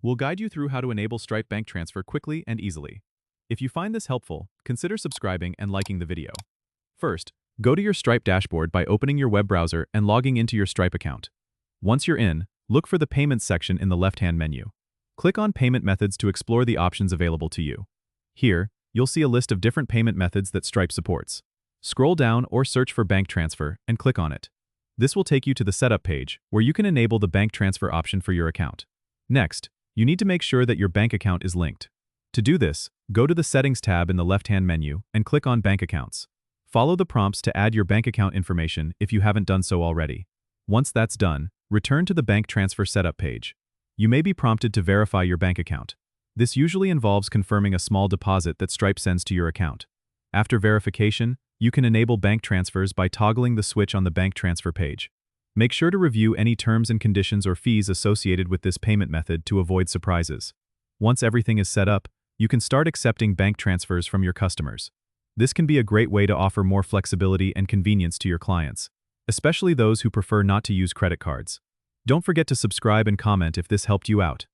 We'll guide you through how to enable Stripe bank transfer quickly and easily. If you find this helpful, consider subscribing and liking the video. First, go to your Stripe dashboard by opening your web browser and logging into your Stripe account. Once you're in, look for the Payments section in the left-hand menu. Click on Payment Methods to explore the options available to you. Here, you'll see a list of different payment methods that Stripe supports. Scroll down or search for bank transfer and click on it. This will take you to the Setup page, where you can enable the bank transfer option for your account. Next, you need to make sure that your bank account is linked. To do this, go to the Settings tab in the left-hand menu and click on Bank Accounts. Follow the prompts to add your bank account information if you haven't done so already. Once that's done, return to the Bank Transfer Setup page. You may be prompted to verify your bank account. This usually involves confirming a small deposit that Stripe sends to your account. After verification, you can enable bank transfers by toggling the switch on the bank transfer page. Make sure to review any terms and conditions or fees associated with this payment method to avoid surprises. Once everything is set up, you can start accepting bank transfers from your customers. This can be a great way to offer more flexibility and convenience to your clients, especially those who prefer not to use credit cards. Don't forget to subscribe and comment if this helped you out.